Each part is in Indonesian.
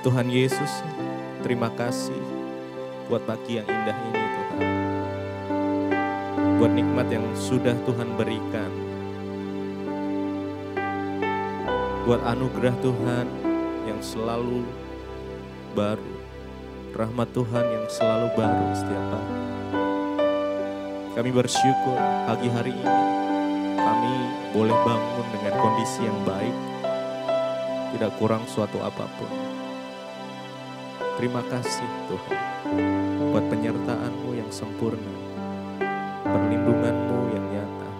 Tuhan Yesus, terima kasih buat pagi yang indah ini Tuhan. Buat nikmat yang sudah Tuhan berikan. Buat anugerah Tuhan yang selalu baru. Rahmat Tuhan yang selalu baru setiap hari. Kami bersyukur pagi hari ini kami boleh bangun dengan kondisi yang baik. Tidak kurang suatu apapun. Terima kasih Tuhan buat penyertaan-Mu yang sempurna, perlindungan-Mu yang nyata.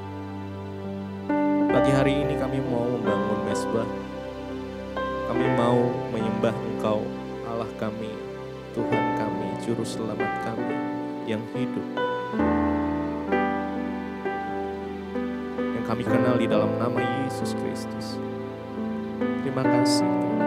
Pagi hari ini kami mau membangun mezbah. Kami mau menyembah Engkau, Allah kami, Tuhan kami, Juru Selamat kami yang hidup. Yang kami kenal di dalam nama Yesus Kristus. Terima kasih Tuhan.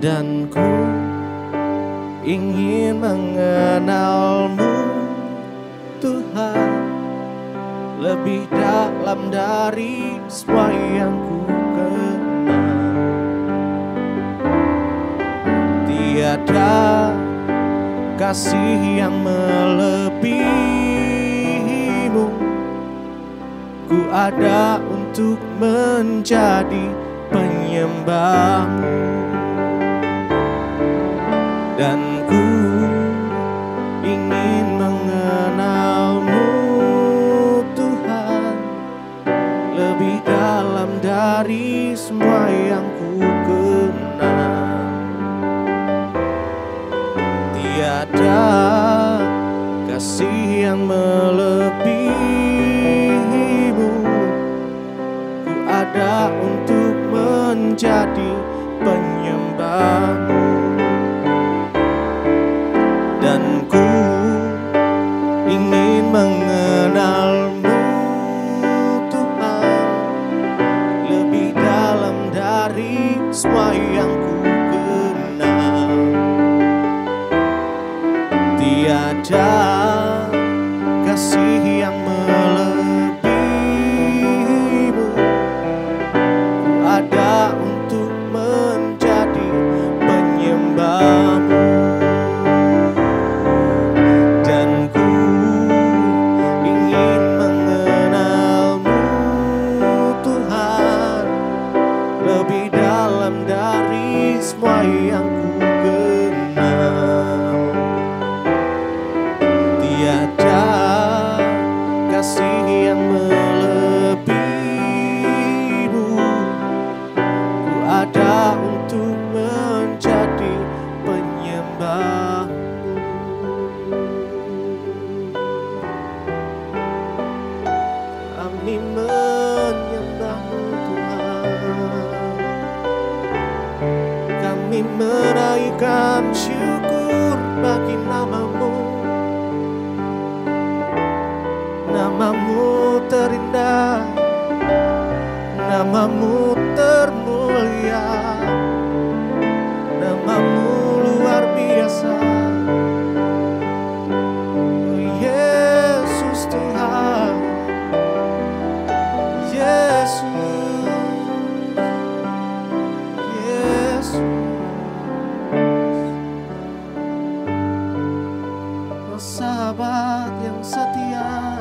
Dan ku ingin mengenal-Mu Tuhan lebih dalam dari semua yang ku kenal. Tiada kasih yang melebihi-Mu. Ku ada untuk menjadi penyembah-Mu. Dan ku ingin mengenal-Mu Tuhan lebih dalam dari semua yang ku kenal. Tiada kasih yang melebihi-Mu. Ku ada untuk menjadi penyembah-Mu. Dan ku ingin mengenal-Mu Tuhan lebih dalam dari semua yang ku kenal. Tiada kasih yang melebihi-Mu. Ku ada untuk menjadi penyembah-Mu. Semua yang ku kenal. Tiada kasih yang melebihi-Mu. Ku ada untuk menjadi penyembah-Mu. Kami menyembah-Mu Tuhan. Kami menaikkan syukur bagi nama-Mu. Nama-Mu terindah, nama-Mu termulia, nama-Mu luar biasa. Oh Yesus Tuhan, Yesus, Yesus. Sahabat yang setia,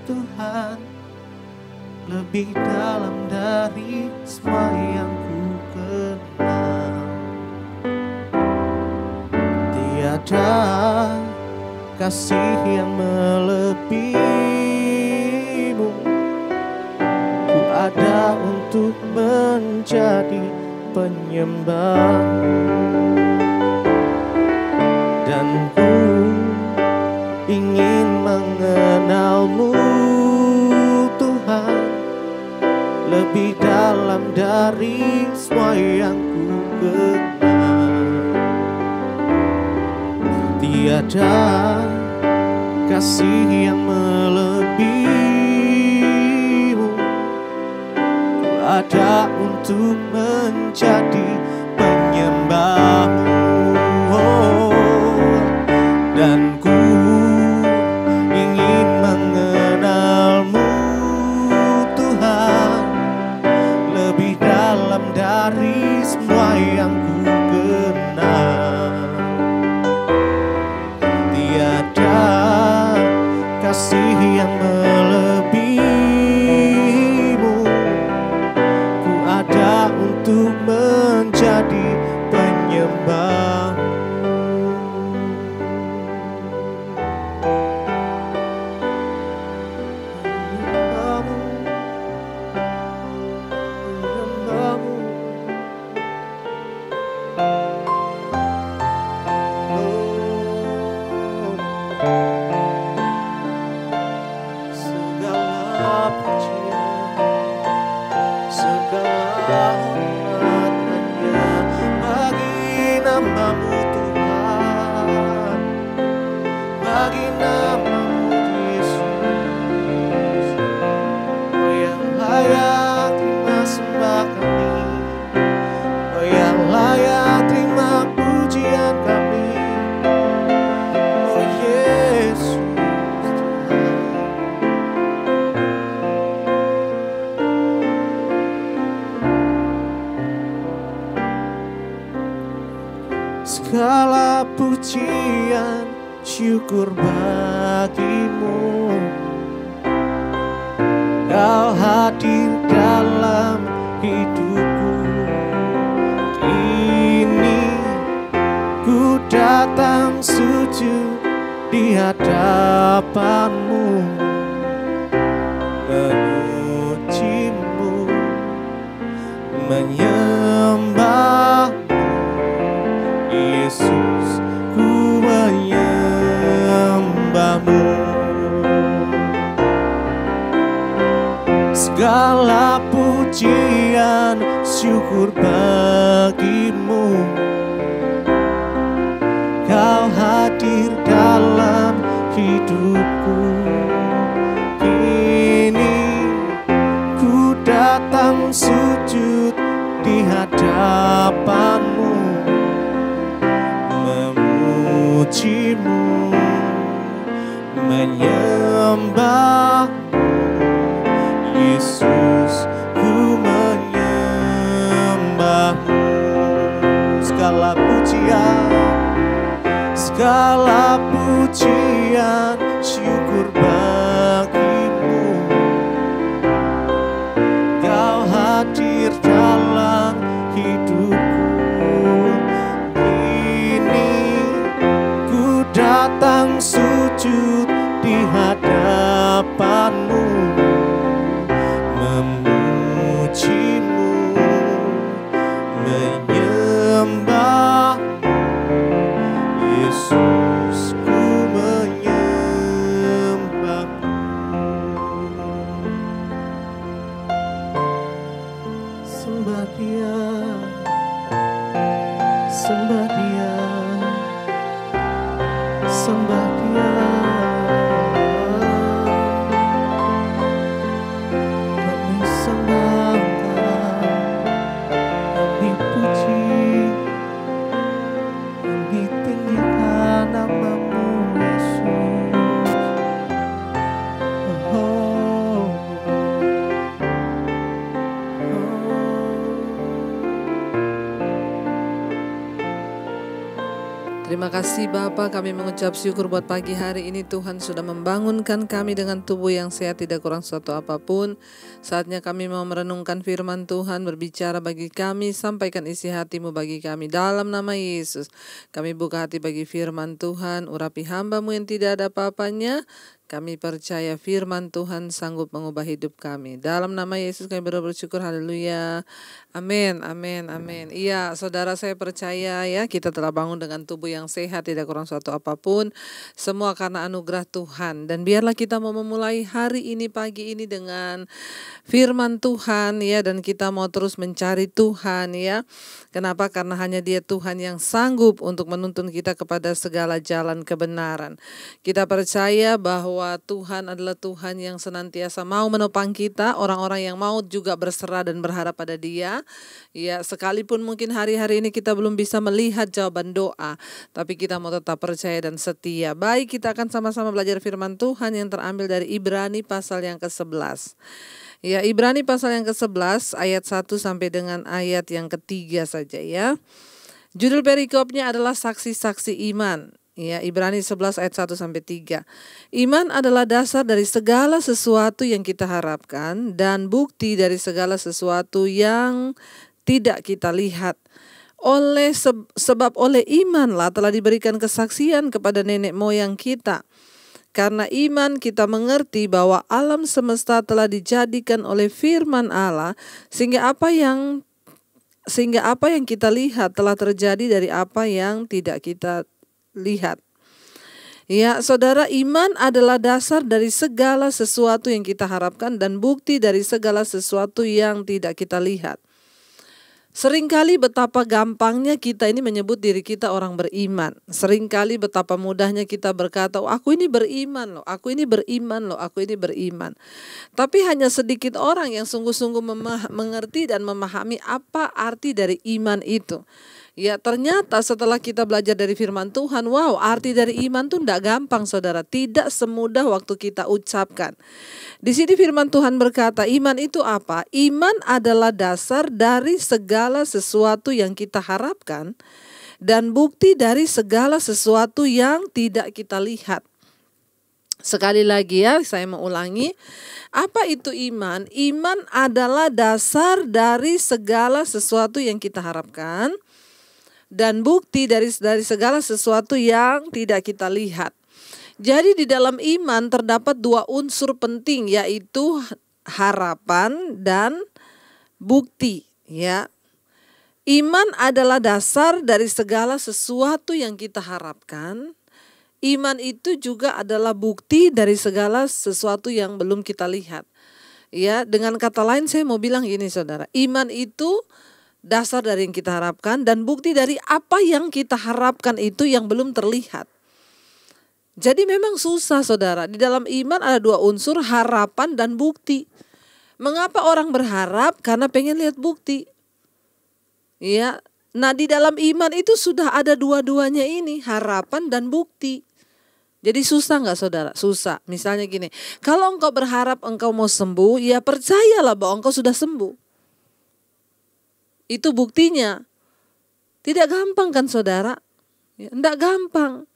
Tuhan lebih dalam dari semua yang ku kenal. Tiada kasih yang melebihimu. Ku ada untuk menjadi penyembahmu, dan ku ingin mengenalmu Tuhan lebih dalam dari semua yang ku kenal. Tiada kasih yang melebihimu. Ku ada untuk menjadi penyembahmu, dan ku ingin mengenalmu Tuhan lebih dalam dari semua yang ku kenal. Tiada kasih yang melebihimu. Ku ada untuk menjadi penyembahmu. Segala pujian syukur bagimu. Kau hadir dalam hidupku. Kini ku datang sujud di hadapanmu, memujimu, menyembah Yesus, ku menyembahmu. Segala pujian syukur bagimu. Kau hadir dalam hidupku. Kini ku datang sujud di hadapanmu, memujimu, menyembah Yesus, ku menyembahmu. Segala pujian syukur bagimu. Kau hadir dalam hidupku. Kini ku datang sujud di hadapanmu, memujimu, menyembah Yesus, ku menyembahmu. Sembah Dia, sembah Dia, sembah Dia. Kami sembah Engkau, kami puji, kami tinggikan nama-Mu Yesus. Terima kasih Bapa, kami mengucap syukur buat pagi hari ini. Tuhan sudah membangunkan kami dengan tubuh yang sehat, tidak kurang suatu apapun. Saatnya kami mau merenungkan firman Tuhan, berbicara bagi kami, sampaikan isi hati-Mu bagi kami. Dalam nama Yesus, kami buka hati bagi firman Tuhan, urapi hamba-Mu yang tidak ada apa-apanya. Kami percaya firman Tuhan sanggup mengubah hidup kami. Dalam nama Yesus kami bersyukur, haleluya. Amin, amin, amin. Iya, saudara, saya percaya ya, kita telah bangun dengan tubuh yang sehat, tidak kurang suatu apapun. Semua karena anugerah Tuhan. Dan biarlah kita mau memulai hari ini, pagi ini dengan firman Tuhan ya. Dan kita mau terus mencari Tuhan ya. Kenapa? Karena hanya Dia Tuhan yang sanggup untuk menuntun kita kepada segala jalan kebenaran. Kita percaya bahwa Tuhan adalah Tuhan yang senantiasa mau menopang kita, orang-orang yang mau juga berserah dan berharap pada Dia. Ya, sekalipun mungkin hari-hari ini kita belum bisa melihat jawaban doa, tapi kita mau tetap percaya dan setia. Baik, kita akan sama-sama belajar firman Tuhan yang terambil dari Ibrani pasal yang ke-11. Ya, Ibrani pasal yang ke-11 ayat 1 sampai dengan ayat yang ke-3 saja ya. Judul perikopnya adalah saksi-saksi iman. Ya, Ibrani 11 ayat 1 sampai 3. Iman adalah dasar dari segala sesuatu yang kita harapkan dan bukti dari segala sesuatu yang tidak kita lihat. Sebab oleh imanlah telah diberikan kesaksian kepada nenek moyang kita. Karena iman kita mengerti bahwa alam semesta telah dijadikan oleh firman Allah, sehingga apa yang kita lihat telah terjadi dari apa yang tidak kita lihat. Ya, saudara, iman adalah dasar dari segala sesuatu yang kita harapkan dan bukti dari segala sesuatu yang tidak kita lihat. Seringkali betapa gampangnya kita ini menyebut diri kita orang beriman. Seringkali betapa mudahnya kita berkata, aku ini beriman loh, aku ini beriman loh, aku ini beriman. Tapi hanya sedikit orang yang sungguh-sungguh mengerti dan memahami apa arti dari iman itu. Ya, ternyata setelah kita belajar dari firman Tuhan, wow, arti dari iman tuh tidak gampang saudara. Tidak semudah waktu kita ucapkan. Di sini firman Tuhan berkata, iman itu apa? Iman adalah dasar dari segala sesuatu yang kita harapkan dan bukti dari segala sesuatu yang tidak kita lihat. Sekali lagi ya, saya mau ulangi. Apa itu iman? Iman adalah dasar dari segala sesuatu yang kita harapkan dan bukti dari segala sesuatu yang tidak kita lihat. Jadi di dalam iman terdapat dua unsur penting, yaitu harapan dan bukti ya. Iman adalah dasar dari segala sesuatu yang kita harapkan. Iman itu juga adalah bukti dari segala sesuatu yang belum kita lihat. Ya, dengan kata lain saya mau bilang gini saudara, iman itu dasar dari yang kita harapkan dan bukti dari apa yang kita harapkan itu yang belum terlihat. Jadi memang susah saudara, di dalam iman ada dua unsur, harapan dan bukti. Mengapa orang berharap? Karena pengen lihat bukti. Ya, nah di dalam iman itu sudah ada dua-duanya ini, harapan dan bukti. Jadi susah nggak saudara? Susah. Misalnya gini, kalau engkau berharap engkau mau sembuh, ya percayalah bahwa engkau sudah sembuh. Itu buktinya. Tidak gampang kan saudara? Ya, tidak gampang.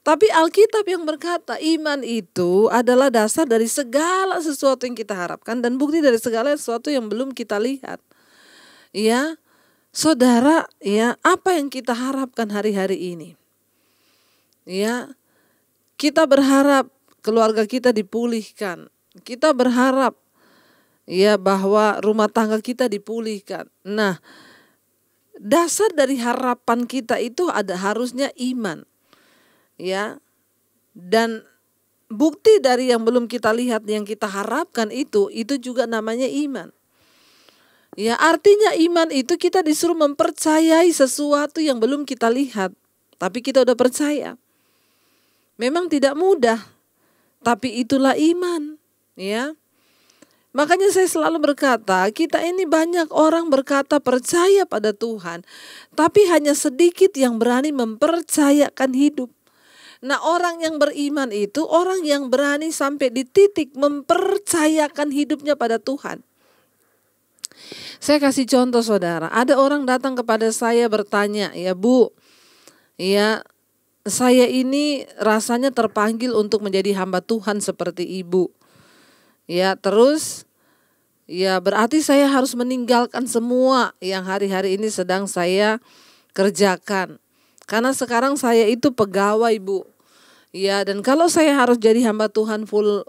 Tapi Alkitab yang berkata iman itu adalah dasar dari segala sesuatu yang kita harapkan dan bukti dari segala sesuatu yang belum kita lihat. Ya, saudara, ya, apa yang kita harapkan hari-hari ini? Ya, kita berharap keluarga kita dipulihkan. Kita berharap ya bahwa rumah tangga kita dipulihkan. Nah, dasar dari harapan kita itu harusnya iman. Ya. Dan bukti dari yang belum kita lihat, yang kita harapkan itu juga namanya iman. Ya, artinya iman itu kita disuruh mempercayai sesuatu yang belum kita lihat, tapi kita udah percaya. Memang tidak mudah, tapi itulah iman, ya. Makanya saya selalu berkata, kita ini banyak orang berkata percaya pada Tuhan, tapi hanya sedikit yang berani mempercayakan hidup. Nah, orang yang beriman itu orang yang berani sampai di titik mempercayakan hidupnya pada Tuhan. Saya kasih contoh saudara, ada orang datang kepada saya bertanya, ya Bu, ya saya ini rasanya terpanggil untuk menjadi hamba Tuhan seperti ibu. Ya, terus ya berarti saya harus meninggalkan semua yang hari-hari ini sedang saya kerjakan. Karena sekarang saya itu pegawai, Bu. Ya, dan kalau saya harus jadi hamba Tuhan full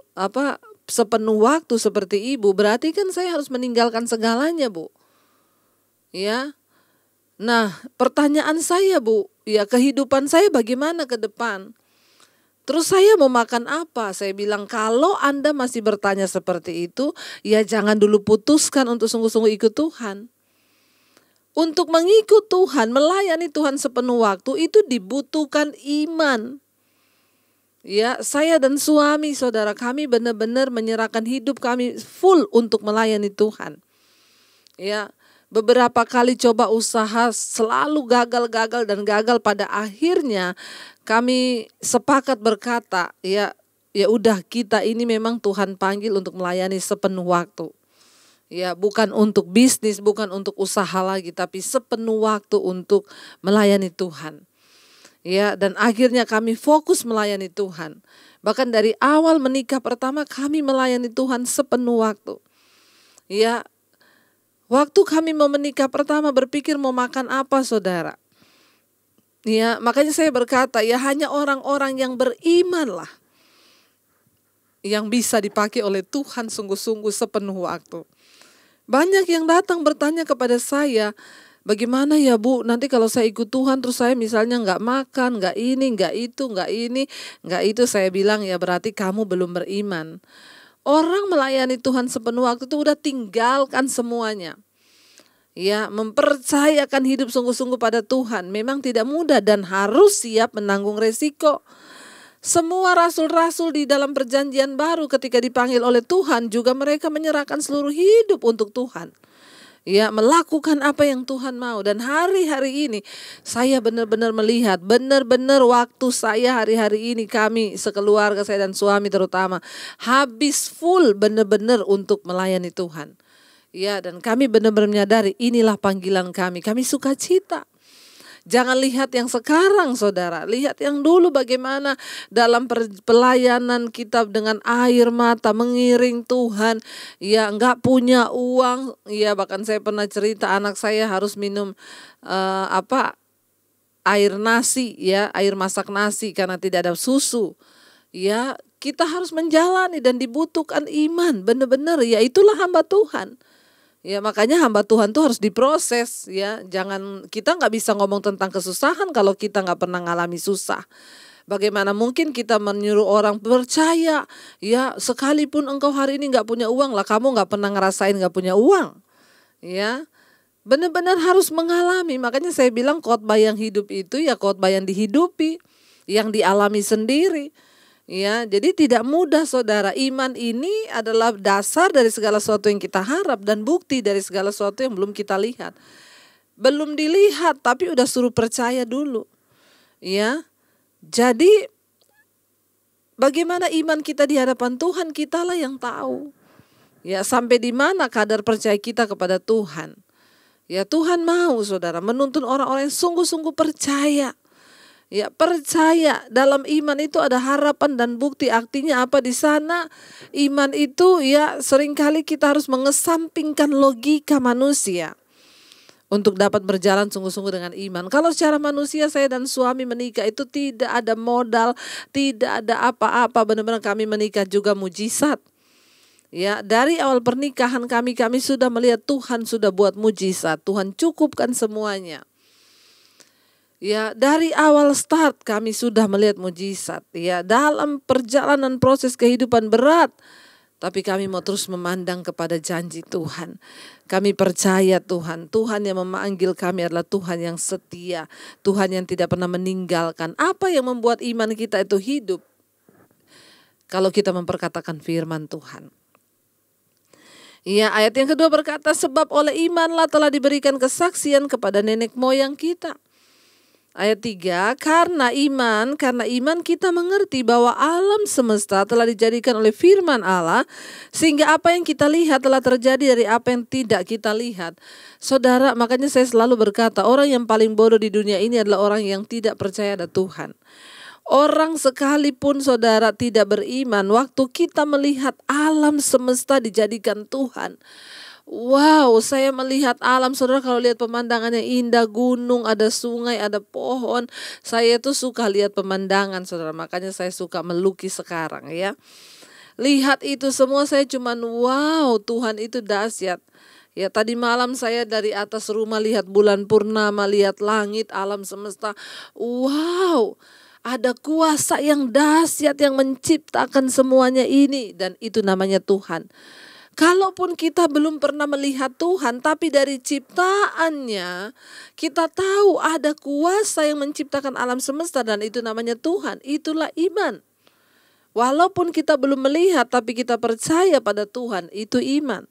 sepenuh waktu seperti ibu, berarti kan saya harus meninggalkan segalanya, Bu. Ya. Nah, pertanyaan saya, Bu, ya kehidupan saya bagaimana ke depan? Terus saya mau makan apa? Saya bilang kalau Anda masih bertanya seperti itu, ya jangan dulu putuskan untuk sungguh-sungguh ikut Tuhan. Untuk mengikut Tuhan, melayani Tuhan sepenuh waktu itu dibutuhkan iman. Ya, saya dan suami saudara kami benar-benar menyerahkan hidup kami full untuk melayani Tuhan. Ya, beberapa kali coba usaha selalu gagal dan gagal, pada akhirnya kami sepakat berkata, ya udah, kita ini memang Tuhan panggil untuk melayani sepenuh waktu. Ya, bukan untuk bisnis, bukan untuk usaha lagi, tapi sepenuh waktu untuk melayani Tuhan. Ya, dan akhirnya kami fokus melayani Tuhan. Bahkan dari awal menikah pertama kami melayani Tuhan sepenuh waktu. Ya, waktu kami mau menikah pertama berpikir mau makan apa, saudara. Ya, makanya saya berkata, ya hanya orang-orang yang beriman lah yang bisa dipakai oleh Tuhan sungguh-sungguh sepenuh waktu. Banyak yang datang bertanya kepada saya, bagaimana ya Bu, nanti kalau saya ikut Tuhan terus saya misalnya nggak makan, nggak ini, nggak itu, nggak ini, nggak itu. Saya bilang, ya berarti kamu belum beriman. Orang melayani Tuhan sepenuh waktu itu udah tinggalkan semuanya. Ya, mempercayakan hidup sungguh-sungguh pada Tuhan memang tidak mudah dan harus siap menanggung resiko. Semua rasul-rasul di dalam perjanjian baru ketika dipanggil oleh Tuhan juga mereka menyerahkan seluruh hidup untuk Tuhan. Ya, melakukan apa yang Tuhan mau. Dan hari-hari ini saya benar-benar melihat, benar-benar waktu saya hari-hari ini, kami sekeluarga, saya dan suami terutama, habis full benar-benar untuk melayani Tuhan. Ya, dan kami benar-benar menyadari inilah panggilan kami. Kami sukacita. Jangan lihat yang sekarang, saudara. Lihat yang dulu bagaimana dalam pelayanan kita dengan air mata mengiring Tuhan. Ya, enggak punya uang. Ya, bahkan saya pernah cerita anak saya harus minum air nasi, ya, air masak nasi karena tidak ada susu. Ya, kita harus menjalani dan dibutuhkan iman. Benar-benar, ya itulah hamba Tuhan. Ya, makanya hamba Tuhan tuh harus diproses, ya. Jangan, kita nggak bisa ngomong tentang kesusahan kalau kita nggak pernah ngalami susah. Bagaimana mungkin kita menyuruh orang percaya, ya sekalipun engkau hari ini nggak punya uang lah, kamu nggak pernah ngerasain nggak punya uang, ya. Benar-benar harus mengalami. Makanya saya bilang khotbah yang hidup itu ya khotbah yang dihidupi, yang dialami sendiri. Ya, jadi tidak mudah, saudara. Iman ini adalah dasar dari segala sesuatu yang kita harap dan bukti dari segala sesuatu yang belum kita lihat. Belum dilihat tapi udah suruh percaya dulu. Ya. Jadi bagaimana iman kita di hadapan Tuhan, kitalah yang tahu. Ya, sampai di mana kadar percaya kita kepada Tuhan. Ya, Tuhan mau, saudara, menuntun orang-orang yang sungguh-sungguh percaya. Ya, percaya. Dalam iman itu ada harapan dan bukti. Artinya apa di sana? Iman itu ya seringkali kita harus mengesampingkan logika manusia untuk dapat berjalan sungguh-sungguh dengan iman. Kalau secara manusia saya dan suami menikah itu tidak ada modal, tidak ada apa-apa. Benar-benar kami menikah juga mujizat. Ya, dari awal pernikahan kami sudah melihat Tuhan sudah buat mujizat. Tuhan cukupkan semuanya. Ya, dari awal start kami sudah melihat mujizat. Ya, dalam perjalanan proses kehidupan berat, tapi kami mau terus memandang kepada janji Tuhan. Kami percaya Tuhan yang memanggil kami adalah Tuhan yang setia, Tuhan yang tidak pernah meninggalkan. Apa yang membuat iman kita itu hidup? Kalau kita memperkatakan firman Tuhan. Ya, ayat yang kedua berkata, sebab oleh imanlah telah diberikan kesaksian kepada nenek moyang kita. Ayat 3, karena iman kita mengerti bahwa alam semesta telah dijadikan oleh firman Allah, sehingga apa yang kita lihat telah terjadi dari apa yang tidak kita lihat. Saudara, makanya saya selalu berkata, orang yang paling bodoh di dunia ini adalah orang yang tidak percaya ada Tuhan. Orang sekalipun saudara tidak beriman, waktu kita melihat alam semesta dijadikan Tuhan. Wow, saya melihat alam, saudara, kalau lihat pemandangannya indah, gunung, ada sungai, ada pohon. Saya tuh suka lihat pemandangan, saudara. Makanya saya suka melukis sekarang ya. Lihat itu semua saya cuman wow, Tuhan itu dahsyat. Ya, tadi malam saya dari atas rumah lihat bulan purnama, lihat langit, alam semesta. Wow, ada kuasa yang dahsyat yang menciptakan semuanya ini, dan itu namanya Tuhan. Kalaupun kita belum pernah melihat Tuhan, tapi dari ciptaannya kita tahu ada kuasa yang menciptakan alam semesta, dan itu namanya Tuhan. Itulah iman. Walaupun kita belum melihat, tapi kita percaya pada Tuhan, itu iman.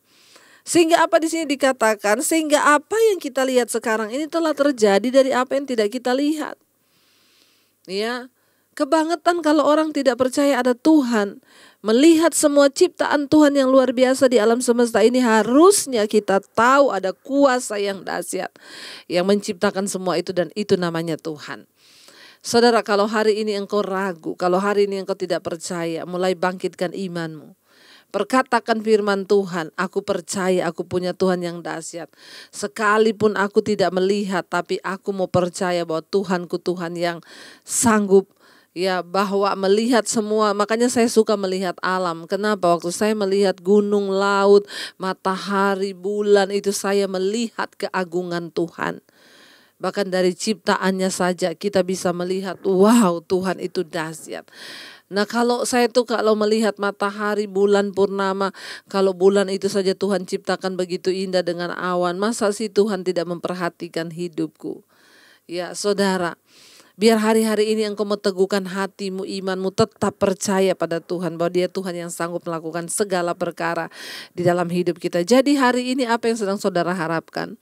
Sehingga apa di sini dikatakan, sehingga apa yang kita lihat sekarang ini telah terjadi dari apa yang tidak kita lihat. Ya, kebangetan kalau orang tidak percaya ada Tuhan. Melihat semua ciptaan Tuhan yang luar biasa di alam semesta ini, harusnya kita tahu ada kuasa yang dahsyat yang menciptakan semua itu, dan itu namanya Tuhan. Saudara, kalau hari ini engkau ragu, kalau hari ini engkau tidak percaya, mulai bangkitkan imanmu. Perkatakan firman Tuhan, aku percaya aku punya Tuhan yang dahsyat. Sekalipun aku tidak melihat, tapi aku mau percaya bahwa Tuhanku Tuhan yang sanggup, ya, bahwa melihat semua. Makanya saya suka melihat alam. Kenapa? Waktu saya melihat gunung, laut, matahari, bulan, itu saya melihat keagungan Tuhan. Bahkan dari ciptaannya saja kita bisa melihat, wow, Tuhan itu dahsyat. Nah, kalau melihat matahari, bulan purnama, kalau bulan itu saja Tuhan ciptakan begitu indah dengan awan, masa sih Tuhan tidak memperhatikan hidupku? Ya, saudara, biar hari-hari ini engkau meneguhkan hatimu, imanmu, tetap percaya pada Tuhan, bahwa Dia Tuhan yang sanggup melakukan segala perkara di dalam hidup kita. Jadi hari ini apa yang sedang saudara harapkan?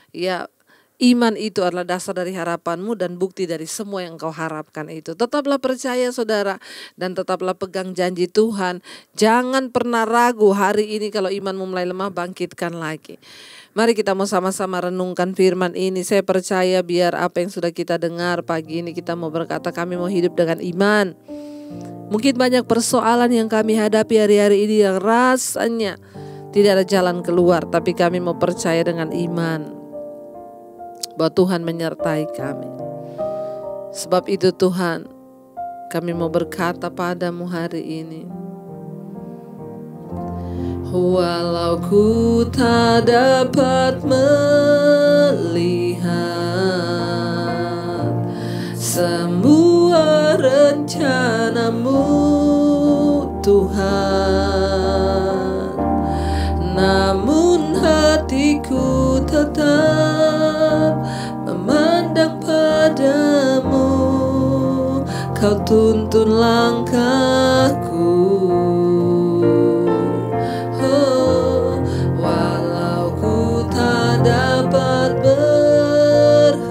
Ya, iman itu adalah dasar dari harapanmu dan bukti dari semua yang kau harapkan itu. Tetaplah percaya, saudara, dan tetaplah pegang janji Tuhan. Jangan pernah ragu hari ini. Kalau imanmu mulai lemah, bangkitkan lagi. Mari kita mau sama-sama renungkan firman ini. Saya percaya biar apa yang sudah kita dengar pagi ini, kita mau berkata kami mau hidup dengan iman. Mungkin banyak persoalan yang kami hadapi hari-hari ini yang rasanya tidak ada jalan keluar, tapi kami mau percaya dengan iman bahwa Tuhan menyertai kami. Sebab itu Tuhan, kami mau berkata padamu hari ini, walau ku tak dapat melihat semua rencanamu Tuhan, namun hatiku tetap memandang padamu. Kau tuntun langkahku. Oh, walau ku tak dapat berharap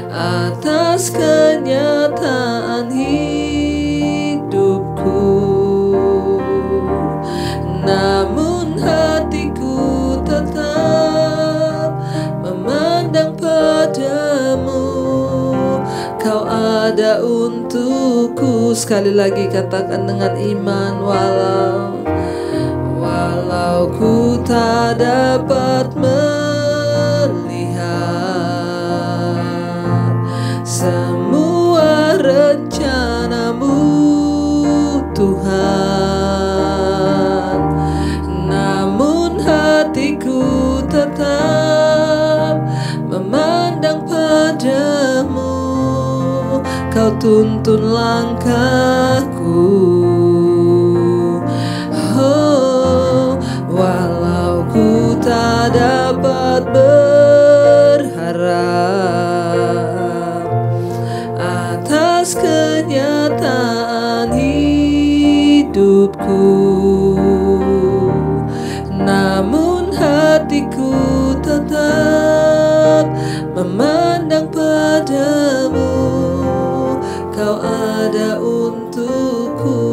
atas kenyataan hidupku, namun hatiku tetap memandang padamu. Kau ada untukku. Sekali lagi katakan dengan iman, walau ku tak dapat melihat semua rencanamu Tuhan, namun hatiku tetap memandang padamu. Kau tuntun langkahku. Oh, walau ku tak dapat berharap atas kenyataan hidupku, namun hatiku tetap memandang padamu. Kau ada untukku.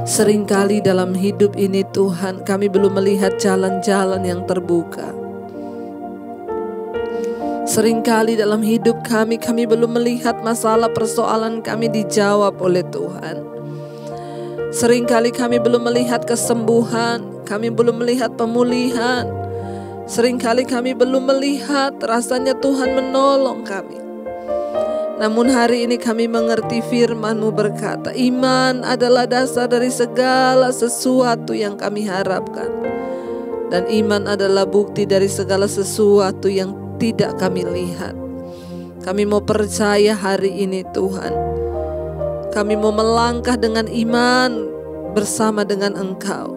Seringkali dalam hidup ini Tuhan, kami belum melihat jalan-jalan yang terbuka. Seringkali dalam hidup kami belum melihat masalah persoalan kami dijawab oleh Tuhan. Seringkali kami belum melihat kesembuhan, kami belum melihat pemulihan. Seringkali kami belum melihat rasanya Tuhan menolong kami. Namun hari ini kami mengerti firman-Mu berkata, iman adalah dasar dari segala sesuatu yang kami harapkan. Dan iman adalah bukti dari segala sesuatu yang tidak kami lihat. Kami mau percaya hari ini Tuhan. Kami mau melangkah dengan iman bersama dengan Engkau.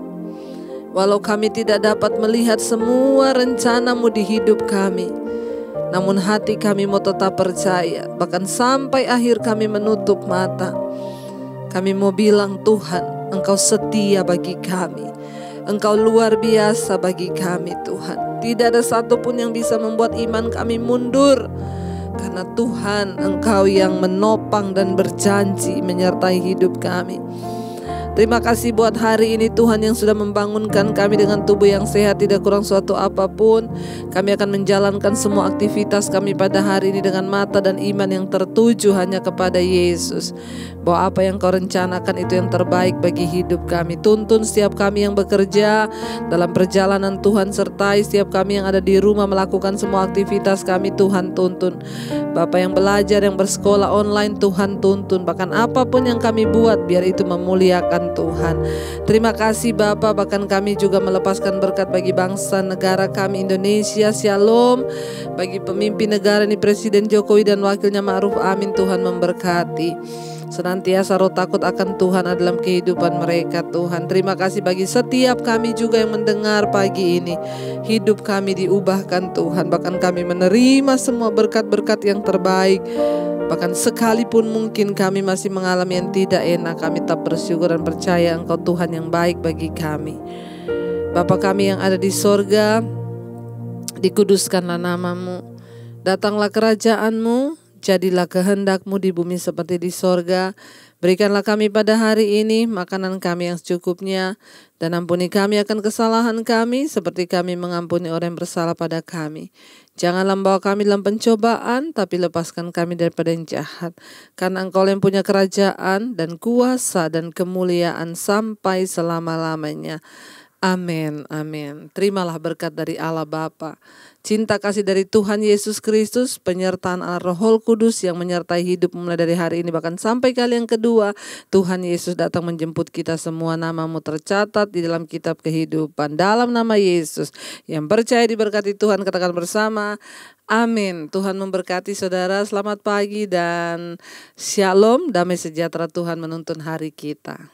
Walau kami tidak dapat melihat semua rencana-Mu di hidup kami, namun hati kami mau tetap percaya. Bahkan sampai akhir kami menutup mata, kami mau bilang, Tuhan, Engkau setia bagi kami. Engkau luar biasa bagi kami Tuhan. Tidak ada satupun yang bisa membuat iman kami mundur. Karena Tuhan, Engkau yang menopang dan berjanji menyertai hidup kami. Terima kasih buat hari ini Tuhan yang sudah membangunkan kami dengan tubuh yang sehat, tidak kurang suatu apapun. Kami akan menjalankan semua aktivitas kami pada hari ini dengan mata dan iman yang tertuju hanya kepada Yesus. Bahwa apa yang Kau rencanakan itu yang terbaik bagi hidup kami. Tuntun setiap kami yang bekerja dalam perjalanan Tuhan, sertai setiap kami yang ada di rumah melakukan semua aktivitas kami, Tuhan tuntun. Bapak yang belajar, yang bersekolah online, Tuhan tuntun. Bahkan apapun yang kami buat, biar itu memuliakan Tuhan. Terima kasih Bapa. Bahkan kami juga melepaskan berkat bagi bangsa negara kami Indonesia. Shalom. Bagi pemimpin negara ini, Presiden Jokowi dan wakilnya Ma'ruf Amin, Tuhan memberkati. Senantiasa roh takut akan Tuhan dalam kehidupan mereka Tuhan. Terima kasih bagi setiap kami juga yang mendengar pagi ini. Hidup kami diubahkan Tuhan. Bahkan kami menerima semua berkat-berkat yang terbaik. Bahkan sekalipun mungkin kami masih mengalami yang tidak enak, kami tetap bersyukur dan percaya Engkau Tuhan yang baik bagi kami. Bapa kami yang ada di sorga, dikuduskanlah nama-Mu. Datanglah kerajaan-Mu. Jadilah kehendak-Mu di bumi seperti di sorga. Berikanlah kami pada hari ini makanan kami yang secukupnya. Dan ampuni kami akan kesalahan kami seperti kami mengampuni orang yang bersalah pada kami. Janganlah membawa kami dalam pencobaan, tapi lepaskan kami daripada yang jahat. Karena Engkau yang punya kerajaan dan kuasa dan kemuliaan sampai selama-lamanya. Amin, amin. Terimalah berkat dari Allah Bapa, cinta kasih dari Tuhan Yesus Kristus, penyertaan Allah Roh Kudus yang menyertai hidup mulai dari hari ini bahkan sampai kali yang kedua. Tuhan Yesus datang menjemput kita semua. Nama-Mu tercatat di dalam kitab kehidupan. Dalam nama Yesus, yang percaya diberkati Tuhan, katakan bersama, amin. Tuhan memberkati saudara. Selamat pagi dan shalom. Damai sejahtera Tuhan menuntun hari kita.